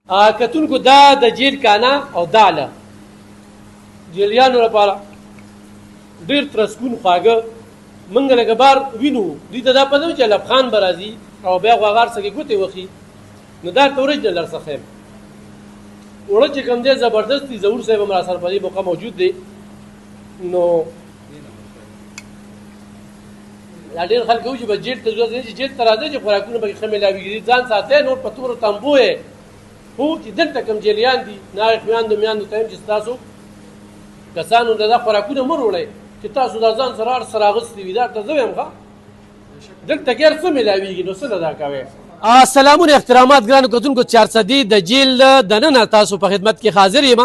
کتونکو دا د جیل کانا او داله جیلیانو لپاره ډېر ترسکون خواږه موږ لکه بار وینو دوی ته دا پته و چې لبخان به راځي او بیا غواغار څخه ګوتې وخي نو دا ته ورجنل درڅخه یم وړه چې کوم دی زبردست دي ظهور صاحب هم راسره په دې موقع موجود دی نو دا ډېر خلک وایي چې به جیل ته ځو چې جیل ته راځئ چې خوراکونه پکې ښه میلاوېږي ځان ساتئ نور په تورو تمبو یې خو چې دلته کوم جیلیان دي ناغې خویندو میندو ته یم چې ستاسو کسانو د دا خوراکونه مه وروړئ چې تاسو دا ځان سره هر څه راغوستي وي دا ته زه وایم ښه دلته کې هر څه میلاوېږي نو څه نه دا کوئ سلامونه احترامات ګرانو کتونکو 400 د جیل دننه تاسو په خدمت کې حاضر یم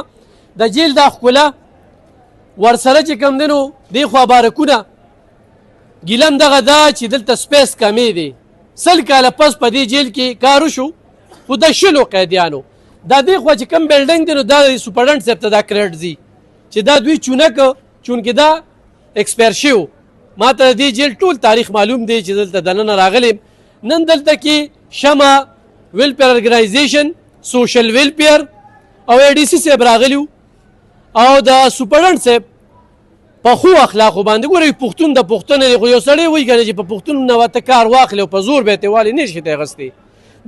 د جیل دا ښکلا ورسره چې کوم دی نو دې خوا بارکونه ګیلم دغه دا چې دلته سپیس کمې دی 100 کاله پس په دې جیل کې کار وشو خو د 10 قیدیانو دا دې خوا چې کوم بلډنګ دی نو دا د سپرډنټ صاحب ته دا کریډټ ځي چې دا دوی چونکې دا ایکسپایر شوی ما ته د دې جیل ټول تاریخ معلوم دی چې دلته دننه راغلی نن دلته کې شمع ویلفیر ارګنایزیشن سوشل ویلفیر او ADC صاحب راغلی او د سپرډنټ صاحب په ښو اخلاقو باندې ګورئ پښتون د پښتنه دی خو یو سړی وایي که نه چې په پښتون نه ورته کار واخلي او په زور به یې ترې والي نه شي ته اخیستی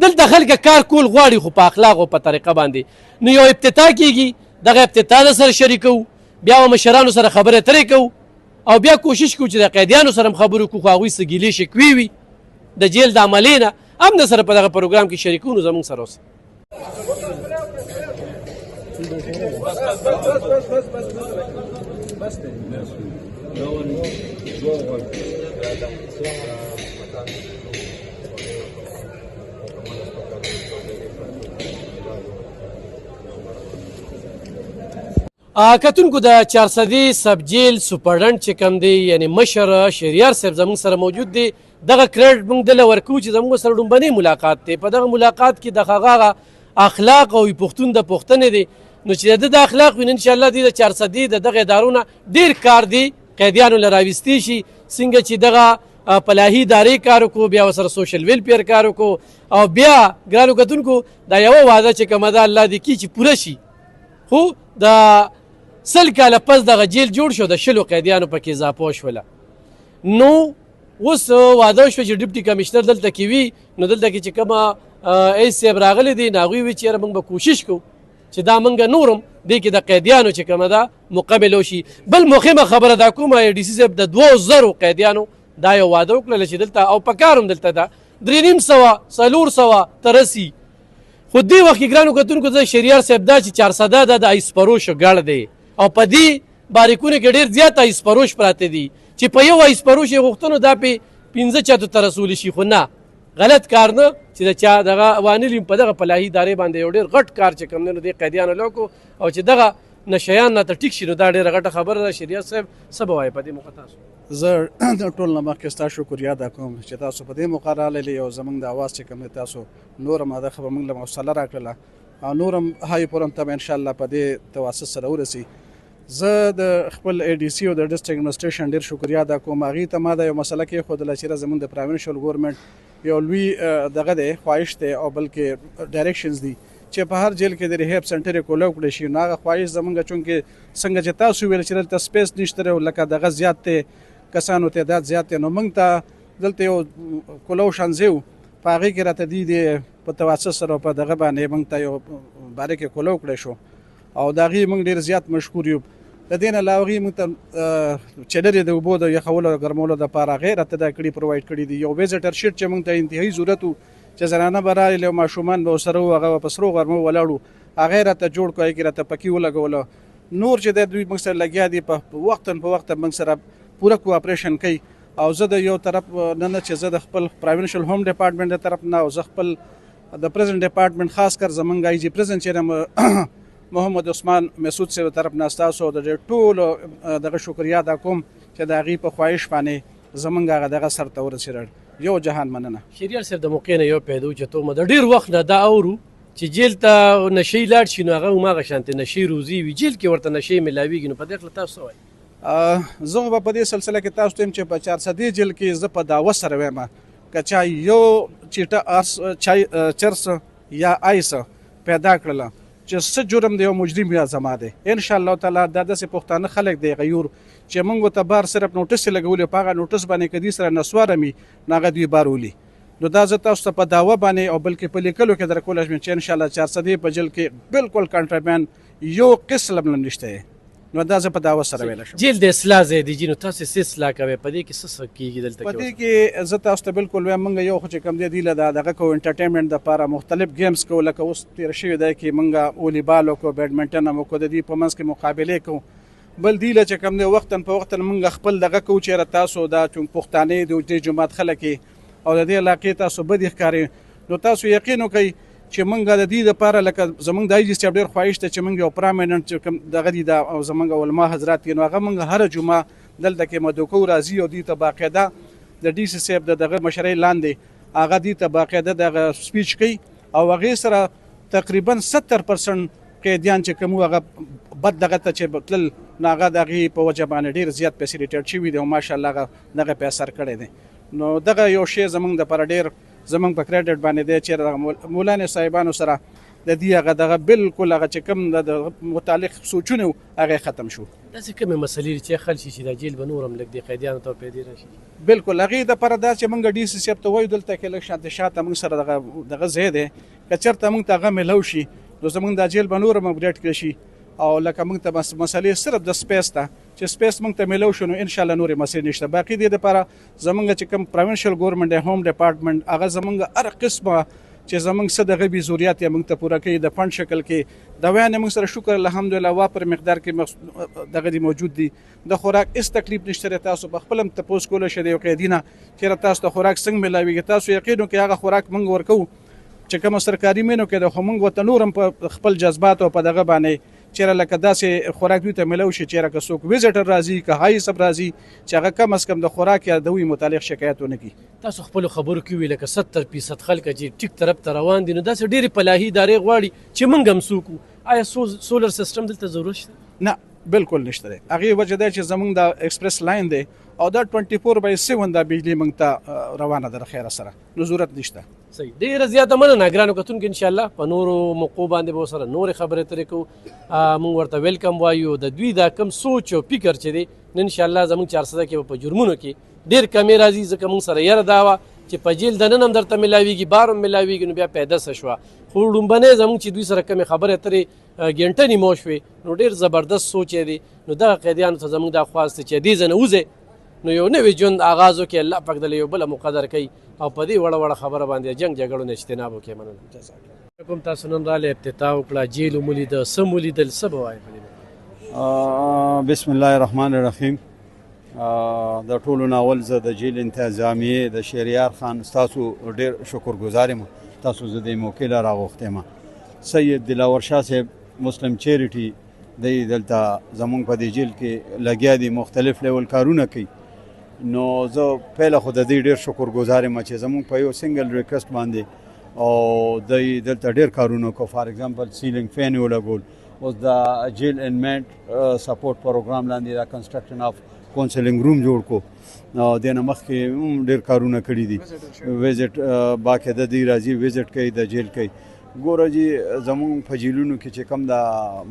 دلته خلک کار کول غواړي خو په اخلاقو په طریقه باندې نو یو افتتاح کېږي دغه افتتاح د سره شریکوو بیا به مشرانو سره خبرې اترې کوو او بیا کوشش کوو چې د قیدیانو سره هم خبرې وکړو خو هغوی څه ګیلې شکوې وي د جیل د عملې نه هم د سره په دغه پروګرام کې شریکو نو زموږ سره اوسه کتونکو د 400 سب جیل سپرډنټ چې کوم دی یعنی مشر شهریار صاحب زموږ سره موجود دی دغه کریډټ موږ دله ورکوو چې زموږ سره لومبنی ملاقات دی په دغه ملاقات کې د هغه اخلاق او پښتون د پښتنې دی نو چې د اخلاق وي انشاءالله د 400 د دغه ادارونه ډېر کار دی قیدیانو له راویستې شي څنګه چې دغه پلاهي ادارې کار وکړو بیا ورسره سوشل ویلفیر کار وکړو او بیا ګرانو کتونکو دا یوه وعده چې کومه ده الله دې کړي چې پوره شي خو د 100 کاله پس دغه جیل جوړ شو د 10 قیدیانو پکې اضافه وشوله نو اوس واده وشوه چې ډیپټي کمشنر دلته کې وي نو دلته کې چې کومه ایس صاحب راغلی دی نو هغوی وي چې یاره موږ به کوشش کوو چې دا موږ نورم دې کې د قیدیانو چې کومه ده مقابل وشي بل مهمه خبره دا کومه ADC صاحب د 2000 قیدیانو دا یو واده وکړله چې دلته او په کار هم دلته ده 350 400 ترسي خو دې وخت کې ګرانو کتونکو زه شهریار صاحب دا چې 400 ده د ایسپروشو ګړ دی او په دې باریکونه کې ډېر زیات ایسپروش پراته دي چې په یو ایسپروش یې غوښتنو دا پې 15 چاته ته رسولی شي خو نه غلط کار نه چې د چا دغه وانلیم په دغه پلاهي ادارې باندې یو ډېر غټ کار چې کوم دی نو دې قیدیانو له وکړو او چې دغه نشیان نه ته ټیک شي نو دا ډېره غټه خبره ده شهریار صاحب څه به وایې په دې موقع تاسو زه د ټول نه مخکې ستا شکریه ادا کوم چې تاسو په دې موقع راغلي او زموږ د اواز چې کوم دی تاسو نور هم دا خبره موږ له حوصله راکړله او نور هم هاي پورم ته انشاءالله په دې تواسط سره ورسي زه د خپل ADC او د ډسټرکټ ایڈمنسټریشن ډېر شکریه ادا کوم هغې ته ما دا یو مسله کېښودله چې زموږ د پراوینشل ګورنمنټ یو لوی دغه دی خواهش دی او بلکې ډایرکشنز دي چې په هر جیل کې د ریهاب سنټر یې کولاو کړی شي نو هغه خواهش زموږ چونکې څنګه چې تاسو ویل چې دلته سپیس نشته دی لکه دغه زیات دی کسانو تعداد زیات دی نو موږ ته دلته یو کولاو شانځی و په هغې کې راته دي په تواسط سره په دغه باندې موږ ته یو باره کې کولاو کړی شو او د هغې موږ ډېر زیات مشکور یو د دې نه علاوه هغې موږ ته چلرې د اوبو د یخولو او ګرمولو دپاره هغې راته دا کړي پرووایډ کړي دي یو ویزټر شیټ چې موږ ته انتهایي ضرورت و چې زنانه به راغلې او ماشومان به ورسره وو هغه به په سرو غرمو ولاړ وو هغې راته جوړ کړو هغې کې راته پکي ولګولو نور چې دی دوی موږ سره لګیا دي په وقتا په وخت موږ سره پوره کوآپریشن کوي او زه د یو طرف نه چې زه د خپل پراوینشل هوم ډپارټمنټ د طرف نه او زه خپل د پریزنټ ډپارټمنټ خاص کر زمونږ IG پریزنټ چې محمد عثمان مسعود صاحب طرف نه ستاسو د ټولو دغه شکریه ادا کوم چې د هغې په خواهش باندې زمونږ هغه دغه سر ته ورسېدل یو جهان مننه شهریار صاحب د موقع نه یو پیدا چې ته د ډېر وخت نه دا اورو چې جیل ته نشي لاړ شي نو هغه هماغه شانتې نشي روزي وي جیل کې ورته نشي میلاویږي نو په دې اړه تاسو څه وایئ زه به په دې سلسله کې تاسو ته یم چې په 400 جیل کې زه په دعوه سره وایم که چا یو چیټه چرس یا آیس پیدا کړله چې څه جرم دی او مجرم یا زما دی ان شاء الله تعالی دا داسې پښتانه خلک دی غیور چې موږ ورته بار صرف نوټس لګولې په هغه نوټس باندې که دوی سره نسواره مي نو هغه دوی بار ولي نو دا زه تاسو ته په دعوه باندې او بلکې په لیکلو کې درکولی شم چې انشاءالله 400 په جیل کې بالکل کنټرابین یو قسم هم نشته نو دا زه په دعوه سره ویلی شم جیل د اصلاح ځای دی جي نو تاسو څه اصلاح کوئ په دې کې څه کېږي دلته په دې کې زه تاسو ته بالکل وایم موږ یو خو چې کوم دی دوی له دغه کوو انټرټینمنټ دپاره مختلف گیمز کوو لکه اوس تېره شوې دی کې موږ والیبال وکړو بیډمنټن هم وکړو د دوی په منځ کې مقابلې کوو بل دی له چې کوم دی وختن په وختن موږ خپل دغه کوو چېرې تاسو دا چون پښتانه د دې جومات خلک او د دې علاقې تاسو بدې ښکارئ نو تاسو یقین وکئ چې موږ د دې دپاره لکه زموږ د آی جي صاحب ډېر خواهش ته چې موږ یو پرامیننټ چې کوم دغه دي دا او زموږ علما حضرات دي نو هغه موږ هره جمعه دلته کې مدوکو راځي او دې ته باقاعده د ډي سي صاحب د دغه مشرۍ لاندې هغه دې ته باقاعده دغه سپیچ کوي او هغې سره تقریبا 70% قیدیان چې کوم هغه بد دغه ته چې تلل نو هغه د هغې په وجه باندې ډېر زیات فیسیلیټیټ شوي دي او ماشاءالله هغه دغه پې اثر کړی دی نو دغه یو شی زموږ دپاره ډېر زموږ په کریډټ باندې دی چې دغه مولانا صاحبانو سره د دې هغه دغه بالکل هغه چې کوم د متعلق سوچونه هغه ختم شو داسې کومې مسلې چې حل شي چې دا جیل به نور هم لږ د قیدیانو ته پیدا راشي بالکل هغې دپاره دا چې موږ ډي سي صاحب ته وایو دلته کې لږ شاته شاته موږ سره دغه ځای دی که چېرته موږ ته هغه میلو شي نو زموږ دا جیل به نور هم اپډیټ کړی شي او لکه موږ ته مسلې صرف د سپیس ته چې سپیس موږ ته میلو شو نو انشاءالله نورې مسلې نشته باقي دې دپاره زموږ چې کوم پروینشل ګورنمنټ دی هوم ډپارټمنټ هغه زموږ هر قسمه چې زموږ څه دغه بې ضرورت یې موږ ته پوره کوي د فنډ شکل کې دوایان یې موږ سره شکر الحمدلله وافر مقدار کې دغه دی موجود دي د خوراک هېڅ تکلیف نشته دی تاسو په خپل هم تپوس کولی شئ د یو قیدي نه چېرې تاسو ته خوراک څنګه میلاویږي تاسو یقین وکړئ هغه خوراک موږ ورکوو چې کومه سرکاري مینو کې د خو موږ ورته نور هم په خپل جذبات او په دغه باندې چېرې لکه داسې خوراک دوی ته میلو شي چېرې که څوک ویزټر راځي که هایي صاحب راځي چې هغه کم از کم د خوراک یا د وی متعلق شکایت ونه کړي تاسو خپلو خبرو کې وویل لکه 70% خلک چې ټیک طرف ته روان دي نو داسې ډېرې پلاحي ادارې غواړي چې موږ هم څوک وو آیا سولر سیسټم دلته ضرورت شته نه بالکل نشته دی هغې وجه دی چې زموږ دا ایکسپریس لاین دی او دا 24/7 دا بجلی موږ ته روانه ده د خیره سره نو ضرورت نشته صحیح ډېره زیاته مننه ګرانو کتونکو انشاءالله په نورو موقعو باندې به ورسره نورې خبرې ترې کوو موږ ورته ویلکم وایو د دوی دا کم سوچ او فکر چې دی نو انشاءالله زموږ 400 کې به په جرمونو کې ډېر کمې راځي ځکه موږ سره یره دا وه چې په جیل دننه هم درته میلاویږي بار هم میلاویږي نو بیا پیدا څه شوه خو لومبنی زموږ چې دوی سره کمې خبرې اترې ګنټه نیمو شوې نو ډېر زبردست سوچ یې دی نو دغه قیدیانو ته زموږ دا خواست دی چې دې ځای نه وځئ نو یو نوی ژوند آغاز وکړي الله پاک دله یو بله مقدر کوي او په دې وړه وړه خبره باندې جنګ جګړو نه اجتناب وکړي مننه کوم تاسو نن رالی افتتاح وکړه جیل مو لیده څه مو لیدل څه به وایې بسم الله الرحمن الرحیم د ټولو نه اول زه د جیل انتظامیې د شهریار خان ستاسو ډېر شکرګزار یم تاسو زه د موقع له راغوښتی یم سید دلاور شاه صاحب مسلم چیریټي دی دلته زمونږ په دې جیل کې لګیا دي مختلف لیول کارونه کوي نو زه پهله خو د دې ډېر شکرګزار یم چې زمونږ په یو سنګل ریکویسټ باندې او دی دلته ډېر کارونه کو فار ایگزامپل سیلینګ فین یې ولګول اوس د جیل انمیټ سپورټ پروګرام لاندې د کنسټرکشن آف کونسلینګ روم جوړ کو دې نه مخکې هم ډېر کارونه کړي دي ویزټ باقاعده دی راځي ویزټ کوي د جیل کوي ګوره جی زمونږ په جیلونو کې چې کم د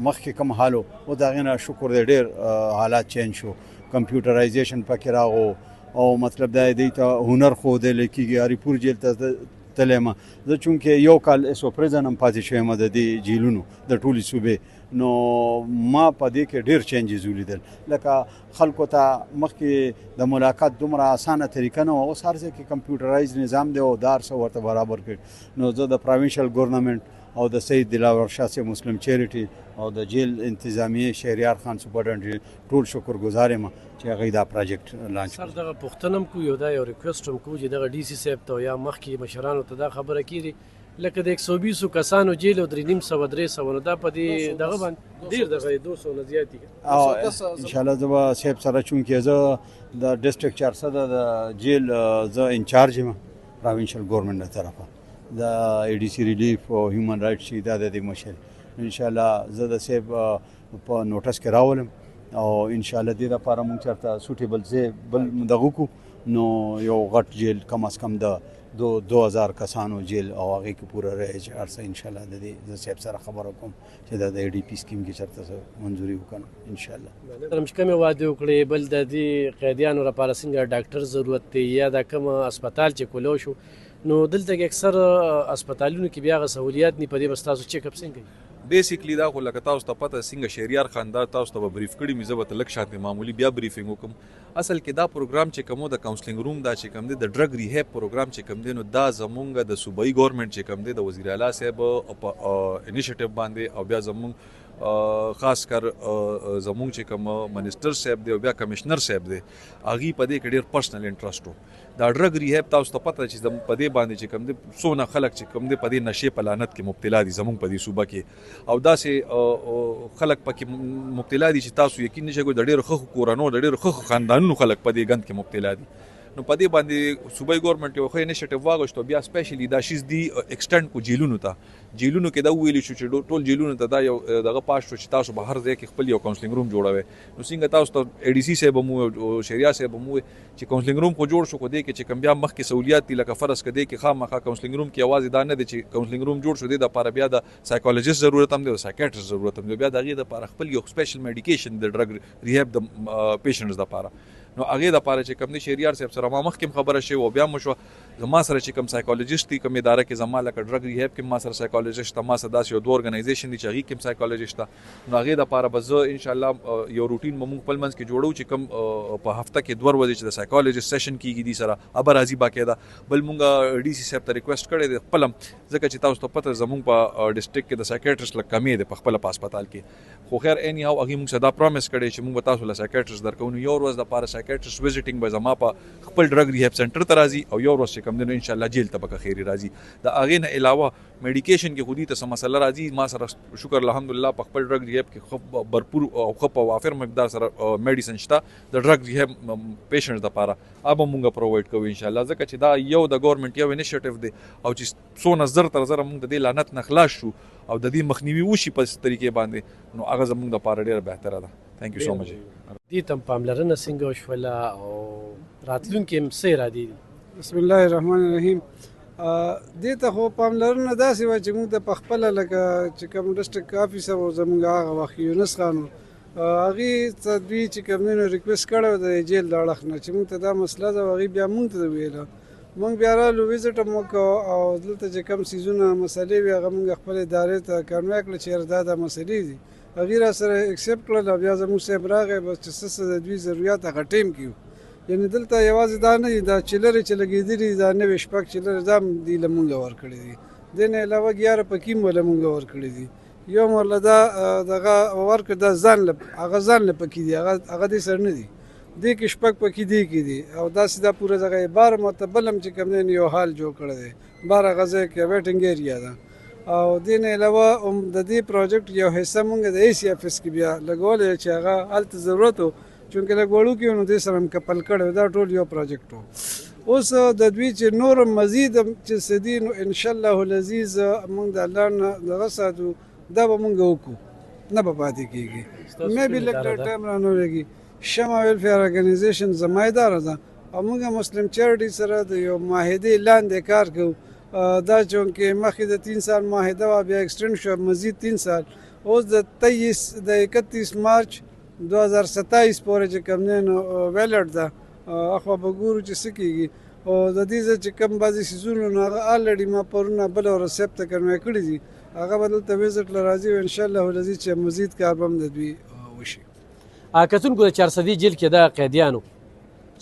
مخکې کم حالو او د هغې نه شکر دی ډېر حالات چینج شو کمپیوټرایزیشن پکې راغو او مطلب دا دی ته هنر ښودلی کېږي هریپور جیل ته تللی یم زه چونکې یو کال ایسو پریزن هم پاتې شوی یم د دې جیلونو د ټولې صوبې نو ما په دې کې ډېر چینجز ولیدل لکه خلکو ته مخکې د ملاقات دومره اسانه طریقه نه وه اوس هر ځای کې کمپیوټرایز نظام دی او دا هر څه ورته برابر کړي نو زه د پروینشل ګورنمنټ او د سید دلاور شاه صاحب مسلم چیریټي او د جیل انتظامیې شهریار خان سپرنټنډنټ ټول شکرګزار یم چې هغوی دا پروجیکټ لانچ سر دغه پوښتنه هم کوو یو دا یو ریکویسټ هم کوو چې دغه ډي سي صاحب ته یا مخکې مشرانو ته دا خبره کېږي لکه د 120 کسانو جیل او 350 نو دا په دې دغه باندې ډېر دغه 200 نه زیات دي انشاءالله زه به صاحب سره چونکې زه د ډسټرکټ 400 د جیل زه انچارج یم پروینشل ګورنمنټ له طرفه د ای ډي سی ریلیف او هیومن رایټس چې دا د دې مشر انشاءالله زه د صاحب په نوټس کې راولم او انشاءالله دې لپاره موږ چېرته سوټیبل ځای بل دغه کړو نو یو غټ جیل کم از کم د 2000 کسانو جیل او هغې کې پوره رایې چې هر څه انشاءالله د دې زه صاحب سره خبره کوم چې دا د ADP سکیم کې چېرته څه منظوري وکړم انشاءالله. چې کومې وعدې وکړې بل د دې قیدیانو لپاره څنګه ډاکټر ضرورت دی یا دا کوم هسپتال چې کولو شو نو دلته کې اکثر هسپتالونو کې بیا هغه سهولیات نه په دې بس تاسو چیک اپ څنګه بیسیکلی دا خو لکه تاسو ته پته څنګه شهریار خان دا تاسو ته بریف کړي مې زه به لږ شانتې معمولی بیا بریفینګ وکم. اصل کې دا پروګرام چې کوم د کاونسلینګ روم دا چې کوم دی د ډرګ ریهاب پروګرام چې کوم دی نو دا زمونږ د صوبایي ګورنمنت چې کوم دی د وزیر اعلی صاحب انیشیټیو باندې او بیا زمونږ خاص کر زمونږ چې کوم منسٹر صاحب دی او بیا کمشنر صاحب دی هغې په دې کې ډېر پرسنل انټرسټ و. دا ډرګ ریهاب تاسو ته پته چې په دې باندې چې کوم دی څونه خلک چې کوم دی په دې نشې په لعنت کې مبتلا دي زمونږ په دې صوبه کې او داسې خلک پکې مبتلا دي چې تاسو یقین نشئ کوئ د ډېرو ښه کورنو د ډېرو ښه خاندانونو خلک په دې ګند کې مبتلا دي. نو په دې باندې صوبایي ګورنمنټ یو ښه انیشیټیو واغوښتو بیا سپیشلی دا شیز دی ایکسټینډ کو جیلونو ته کې دا ویلی شو چې ټول جیلونو ته دا یو دغه پاس شو چې تاسو به هر ځای کې خپل یو کاونسلینګ روم جوړوي. نو څنګه تاسو ته ADC صاحب مو او شهریار صاحب مو چې کاونسلینګ روم خو جوړ شو خو دې کې چې کوم بیا مخکې سہولیات دي لکه فرض کړئ کې خامخا کاونسلینګ روم کې یوازې دا نه دی چې کاونسلینګ روم جوړ شو دی د لپاره بیا د سایکولوژیست ضرورت هم دی او سایکیاټریست ضرورت هم دی بیا د هغې دپاره خپل یو سپیشل میډیکیشن د ډرګ ریهاب د پیشنټس دپاره. نو هغې دپاره چې کوم دی شهریار صاحب سره ما مخکې خبره شوې او بیا مو شوه زما سره چې کوم سایکولوژیست دي کوم اداره کې زما لکه ډرګ ریهاب کې ما سره سایکولوژیست ته ما سره داسې یو 2 ارګنایزیشن دي چې هغې کې هم سایکولوژیست ته. نو هغې دپاره به زه انشاءالله یو روټین به مونږ خپل منځ کې جوړو چې کوم په هفته کې 2 ورځې چې د سایکولوژیست سیشن کېږي دي سره ابه راځي باقاعده. بل مونږ DC صاحب ته ریکویسټ کړی دی خپل ځکه چې تاسو ته پته زمونږ په ډسټرکټ کې د سایکیاټریست لږ کمې دی په خپله په هسپتال کې خو خیر اینی هاو هغې مونږ سره دا پرومس کړی چې مونږ به تاسو له سایکیاټریست درکوو. نو یو ورځ دپاره سایکیاټریست وزټینګ به زما په خپل ډرګ ریهاب سنټر ته راځي او یو ورځ چې کوم دی نو انشاءالله جیل ته به که خیري راځي. د هغې نه علاوه میډیکیشن کې خو دې ته څه مسله راځي ما سره شکر الحمدلله په خپل ډرګ ریهاب کې برپور او ښه په وافر مقدار سره میډیسن شته د ډرګ ریهاب پیشنټس دپاره هغه به مونږ پرووایډ کوو انشاءالله ځکه چې دا یو د ګورنمنټ یو انیشیټیو دی او چې څونه زر تر زره مونږ د دې لعنت نه خلاص شو او د دې مخنیوي وشي په طریقې باندې نو هغه زمونږ دپاره ډېره بهتره ده. تھینک یو سو مچ. دې ته پاملرنه څنګه وشوله او راتلونکي هم څه ارادې دي؟ بسم الله الرحمن الرحیم. دې ته خو پاملرنه داسې وه چې موږ ته په خپله لکه چې کوم ډسټرکټ افیسر و زموږ هغه وخت یونس خان و هغې ته دوی چې کوم دی نو ریکویسټ کړی و د جیل د اړخ نه چې موږ ته دا مسله ده هغې بیا موږ ته ویله موږ بیا رالو ویزټ هم وکړو او دلته چې کوم څیزونه مسلې وي هغه موږ خپل ادارې ته کنوی کړه چې یاره دا مسلې دي هغې را سره اکسپټ کړل او بیا زموږ صاحب راغی بس چې څه د دوی ضروریات هغه ټیم کې وو. یعنې دلته یوازې دا نه دي دا چیلرې چې لګېدلي دا نوې شپږ چیلرې دا هم دي له مونږ ورکړي دي. دې نه علاوه 11 پکې هم له مونږ ورکړي دي. یو مرله دا دغه ورکړه دا ځان له هغه ځان له پکې دي هغه دې سره نه دي دې کې شپږ پکې دي کې دي او داسې دا پوره دغه 12 مرتبه هم چې کوم دی یو حال جوړ کړی دی 12 غزه کې ویټینګ ایریا ده او دې نه علاوه د دې پروجیکټ یو حصه مونږ د AC افیس کې بیا لګولې چې هغه هلته ضرورت و چونکې لږ وړوکي نو دې سره هم کپل کړی دا ټول یو پروجیکټ و. اوس د دوی چې نور مزید چې څه دي نو انشاءالله العزیز مونږ د الله نه دغه ساتو دا به مونږ وکړو نه به پاتې کېږي مې بي لږ ټایم را نه لګي. شمع ویلفیر ارګنایزیشن زما اداره ده او موږ مسلم چیریټي سره د یو معاهدې لاندې کار کوو دا چونکې مخکې د 3 سال معاهده وه بیا ایکسټینډ شوه مزید 3 سال اوس د 31 مارچ 2027 پورې چې کوم دی نو ویلډ ده اخوا به ګورو چې څه کېږي او د دې ځای چې کوم بعضې څیزونه نو هغه الریډي ما پرونه بله ورځ صاحب ته کنوی کړي دي هغه به دلته ویزټ له راځي او انشاءالله العزیز چې مزید کار به هم د دوی وشي. کتونکو د 400 جیل کې د قیدیانو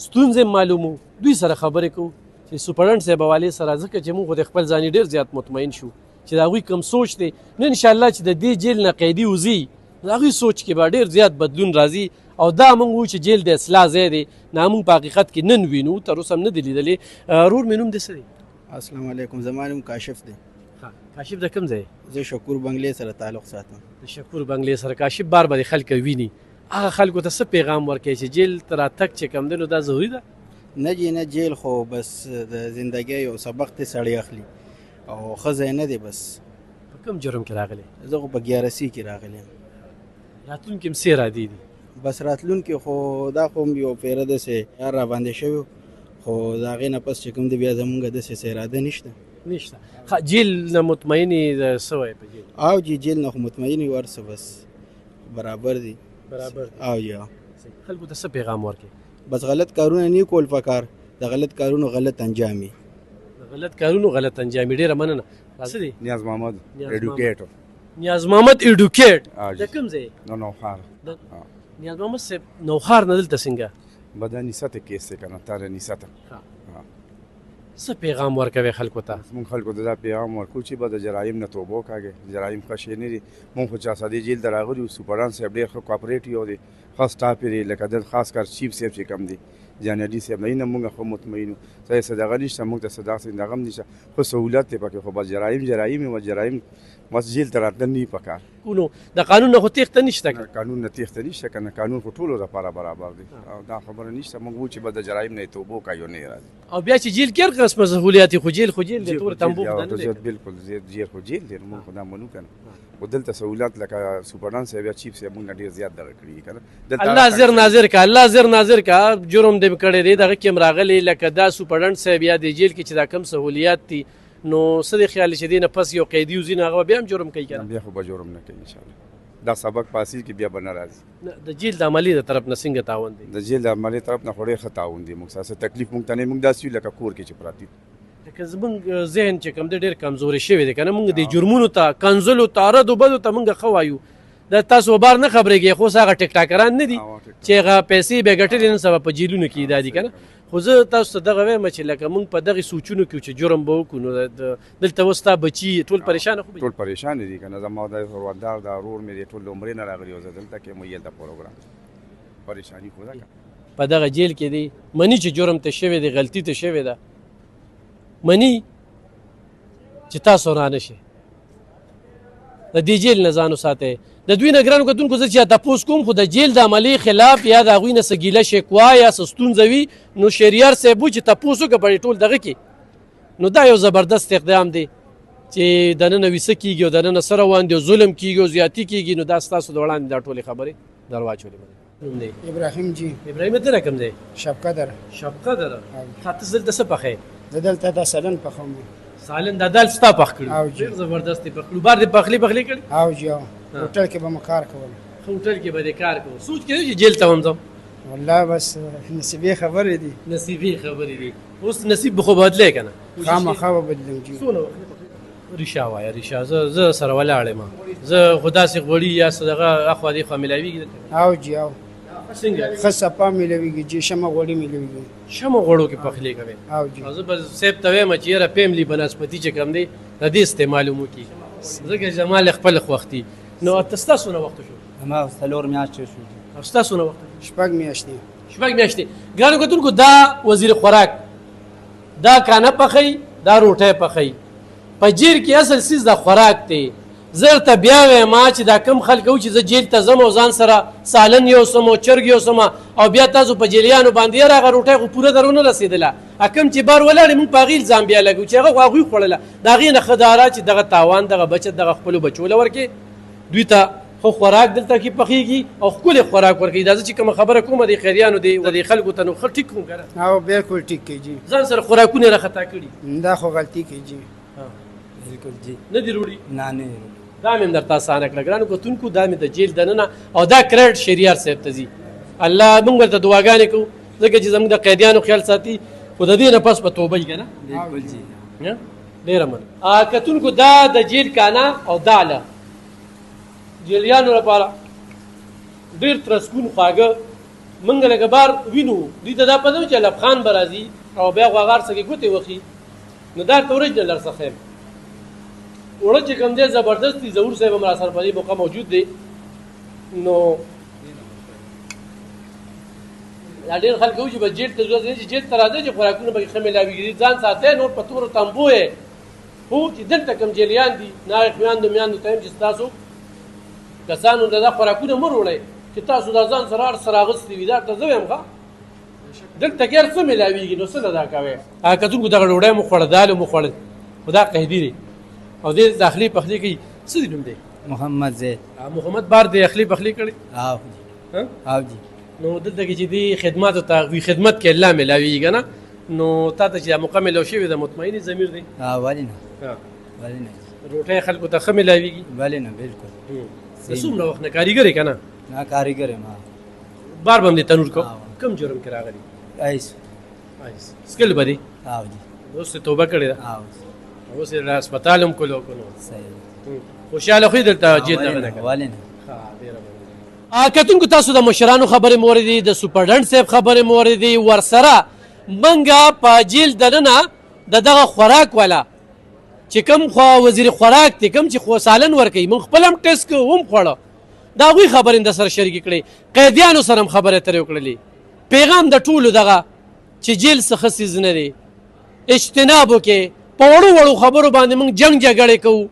ستونزې معلومو دوی سره خبرې کوو چې سپرډنټ صاحب حوالې سره ځکه چې موږ د خپل ځاني ډېر زیات مطمئن شو چې د هغوی کوم سوچ دی نو انشاءالله چې د دې جیل نه قیدي وځي د هغوی سوچ کې به ډېر زیات بدلون راځي او دا موږ وایو چې جیل د اصلاح ځای دی نه موږ په حقیقت کې نن وینو تر اوسه هم نه دی لیدلی. رور مې نوم دې څه دی؟ السلام علیکم زما نوم کاشف دی. کاشف د کوم ځای؟ زه شکور بنګلې سره تعلق ساتم. د شکور بنګلې سره کاشف بار به خلک ویني هغه خلکو ته څه پیغام ورکوي چې جیل ته راتګ چې کوم دی نو دا ضروري ده؟ نه جی نه جیل خو بس د زندګۍ یو سبق ته سړی اخلي او ښه ځای نه دی. بس په کوم جرم کې راغلی؟ زه خو په 11 کې راغلی یم. راتلونکي هم څه ارادې دي؟ بس راتلونکي خو دا خو یو پیره داسې یار را باندې شوی خو د هغې نه پس چې کوم دی بیا زمونږ داسې اراده نشته جیل نه مطمئن یې څه وایې په جیل او جی جیل نه خو مطمئن یو ورسه بس برابر دی او یا خلکو ته څه پیغام ورکړي بس غلط کارونه نه کول پکار د غلط کارونو غلط انجامي غلط کارونو غلط انجامي ډېره مننه څه دی نیاز محمد ایډوکیټر نیاز محمد ایډوکیټ د کوم ځای نوخار نیاز محمد صاحب نوخار نه دلته څنګه بدا نیسته کیس دی کنه تاره نیسته څه پیغام ورکوي خلکو ته مونږ خلکو ته دا پیغام ورکو چې به د جرایم نه توبه وکړي جرایم ښه شی نه دي مونږ خو چا سادي جیل ته راغلي یو سوپرډان صاحب ډېر ښه کوآپریټیو دی ښه سټاف یې لکه د خاص کار چیف صاحب چې کم دی جانډي صاحب نه مونږ خو مطمئن یو ځکه صدقه نشته مونږ ته صدقه دغه هم نشته خو سهولت دی پکې خو بس جرایم و جرایم بس جیل ته راتلل نه پکار نو د قانون نه خو تېښته نشته قانون نه تېښته نشته که نه قانون خو ټولو لپاره برابر دی او دا خبره نشته مونږ وایو چې به د جرایم نه توبه وکړي او نه یې راځي او بیا چې جیل کې هر قسمه سهولیات خو جیل دی تور تنبوک ده نه بالکل جیل خو جیل دی مونږ خو دا منو که نه خو دلته سهولت لکه سوپرډان صاحب یا چیف صاحب مونږ نه ډېر زیات دغه کړي که نه الله زر ناظر کا جرم دې کړی دی دغه کې هم راغلی لکه دا سوپرډنټ صاحب یا د جیل کې چې دا کم سهولیات دي نو څه دی خیال چې دې نه پس یو قیدي وځي نو هغه بیا هم جرم کوي که نه بیا خو به جرم نه کوي انشاءالله دا سبق پاسي کې بیا به نه راځي د جیل د عملي د طرف نه څنګه تعاون دی د جیل د عملي طرف نه خو ډېر ښه تعاون دی مونږ سره تکلیف مونږ ته نه مونږ داسې یو لکه کور کې چې پراته دي لکه زمونږ ذهن چې کوم دی ډېر کمزوري شوی دی که نه مونږ د جرمونو ته کنځلو تعرضو بدو ته مونږ ښه وایو دا تاسو بار نه خبرېږئ خو هغه ټیک ټاکران نه دي چې هغه پیسې بیا ګټلې نن سبا په جیلونو کې دا دي که نه خو زه تاسو ته دغه وایم چې لکه موږ په دغې سوچونو کې چې جرم به وکړو نو دلته اوس ستا بچي ټول پریشانه خو ټول پریشانه دي که نه زما د روادار دا ورور مې دی ټول د عمرې نه راغلي او زه دلته کې یم د پروګرام پریشاني خو ده که په دغه جیل کې دی مني چې جرم ته شوی دی غلطي ته شوې ده مني چې تاسو رانه شئ د دې جیل نه ځان وساتئ د دوی نه ګرانو کتونکو زه چې تپوس کوم خو د جیل د عملي خلاف یا د هغوی نه څه ګیله شکوا یا څه ستونزه وي نو شهریار صاحب وایي چې تپوس وکړه په ټول دغه کې نو دا یو زبردست اقدام دی چې دننه ویسه کېږي او دننه څه روان دي او ظلم کېږي او زیاتي کېږي نو دا ستاسو د وړاندې دا ټولې خبرې در واچولې ابراهیم جی ابراهیم ته کوم دی شب قدر ته دلته څه پخې زه دلته د سالن پخوم سالن دا دال ستا پخ کړي ډېر زبردست دی پخلو بار دې پخلی کړي او جی هوټل کې به مو کار کول هوټل کې به دې کار کوو سوچ کړی چې جیل ته هم ځم والله بس نصیبي خبرې دي اوس نصیب خو بدلی که نه خامخا به بدلم جی ریشا وایه ریشا زه سره ولاړ یم زه خو داسې غوړي یا څه دغه اخوا دېخوا میلاوېږي او جی او څنګه ښه صفا میلاوېږي جی شمه غوړي میلاوېږي شمه غوړو کې پخلی کوې او جی زه به صاحب ته وایم چې یاره پیملي بنسپتي چې کوم دی د دې استعمال مو کېږي ځکه جمال خپل خوښ دي نو ستاسو نه وخت شو ما 4 میاشتې شو او ستاسو نه وخت شپږ میاشتې ګرانو کتونکو دا وزیر خوراک دا کانه پخی دا روټۍ پخی په جیل کې اصل سیز د خوراک دی زه ورته بیا وایم چې دا کم خلک و چې زه جیل ته ځم او ځان سره سالن یوسم او چرګ یوسم او بیا تاسو په جیلیانو باندې یاره هغه روټۍ خو پوره درونه رسېدله کم چې بار ولاړې موږ په هغې الزام بیا لګو چې هغه خو هغوی خوړله د هغې نه ښه داره چې دغه تاوان دغه بچت دغه خپلو بچو له ورکې دوی ته خو خوراک دلته کې پخېږي او ښکلې خوراک ورکوي دا زه چې کومه خبره کومه د خیریانو دی د خلکو ته نو ښه ټیک کوم که نه او بالکل ټیک کوي جی ځان سره خوراکونه یې راخطا کړي دا خو غلطي کوي جی بالکل جی نه دي روړي نه دا مې هم درته اسانه کړه ګرانو کتونکو دا مې د جیل دننه او دا کریډ شهریار صاحب ته ځي الله موږ ورته دعاګانې کوو ځکه چې زموږ د قیدیانو خیال ساتي خو د دې نه پس به توبه یي که نه بالکل جی ډېره مننه کتونکو دا د جیل کانه او داله جیلیانو لپاره ډېر ترسکون خواږه موږ لکه بار وینو دوی ته دا پته و چې لبخان به راځي او بیا غواغار څه کې ګوتې وخي نو دا ورته ورجنل درڅخه یم اوړه چې کوم دی زبردست دي ظهور صاحب هم راسره په دې موقع موجود دی نو دا ډېر خلک وایي چې به جیل ته ځو چې جیل ته راځئ چې خوراکونه پکې ښه میلاوېږي ځان ساتئ نور په تورو تمبو یې خو چې دلته کوم جیلیان دي ناغې خویندو میندو ته یم چې ستاسو کسانو ته دا خوراکونه مه وروړئ چې تاسو دا ځان سره هر څه راغوستي وي دا ته زه وایم ښه دلته کې هر څه میلاوېږي نو څه نه دا کوئ کتونکو دغه ډوډۍ مو خوړه دال مو خوړل خو دا قیدي دی او دې داخلي پخلی کوي څه دی نوم دی محمد زید محمد بار دې اخلي پخلی کړي او جی نو دلته کې چې دې خدماتو ته وي خدمت کې الله میلاوېږي که نه نو تا ته چې دا موقع میلاو شوې ده مطمئن ضمیر دی ولې نه ولې نه روټۍ خلکو ته ښه میلاویږي ولې نه بالکل د څومره وخت نه کاریګر یې که نه نه کاریګر یم بار به هم دې تنور کو کم جرم کې راغلی ایس سکل به دی جی اوس یې توبه کړې ده اوس یې هسپتال هم کولو کنو صحیح خوشحاله خو یې دلته جیل دغه نه کړه ولې نه کتونکو تاسو د مشرانو خبرې موردي د سپرډنټ صاحب خبرې موردي ورسره منګه په جیل دننه د دغه خوراک والا چې کوم خو وزیر خوراک دی کوم چې خو سالن ورکوي موږ خپل هم ټیسټ کوو هم خوړه د هغوی خبرې د سره شریکې کړې قیدیانو سره هم خبرې اترې وکړلې پیغام د ټولو دغه چې جیل څه ښه څیز نه دی اجتناب وکړې په وړو وړو خبرو باندې موږ جنګ جګړې کوو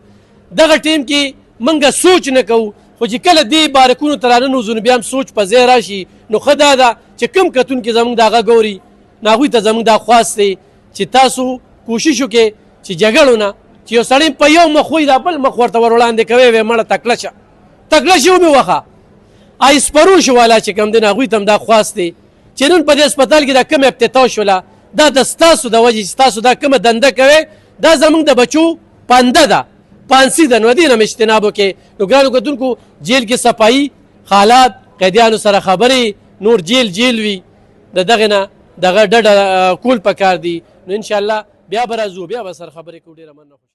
دغه ټیم کې موږ سوچ نه کوو خو چې کله دې بارکونو ته راننوځو نو بیا هم سوچ په ځای راشي نو ښه دا ده چې کوم کتونکي زموږ د هغه ګوري نو هغوی ته زموږ دا خواست دی چې تاسو کوشش وکړئ چې جګړو نه چې یو سړی په یو مخ وي دا بل مخ ورته ور وړاندې کوې ویې مړه تکله شه تکله شه ومې وخه ایسپروش والا چې کوم دی نو هغوی ته هم دا خواست دی چې نن په دې هسپتال کې دا کومه افتتاح شوله دا د ستاسو د وجې چې تاسو دا کومه دنده کوئ دا زموږ د بچو پنده ده پانسی ده نو دې نه هم اجتناب وکړئ نو ګرانو کتونکو جیل کې صفایي حالات قیدیانو سره خبرې نور جیل وي د دغې نه دغه ډډه کول پکار دي نو انشاءالله بیا به راځو بیا به سره خبرې کوو ډېره مننه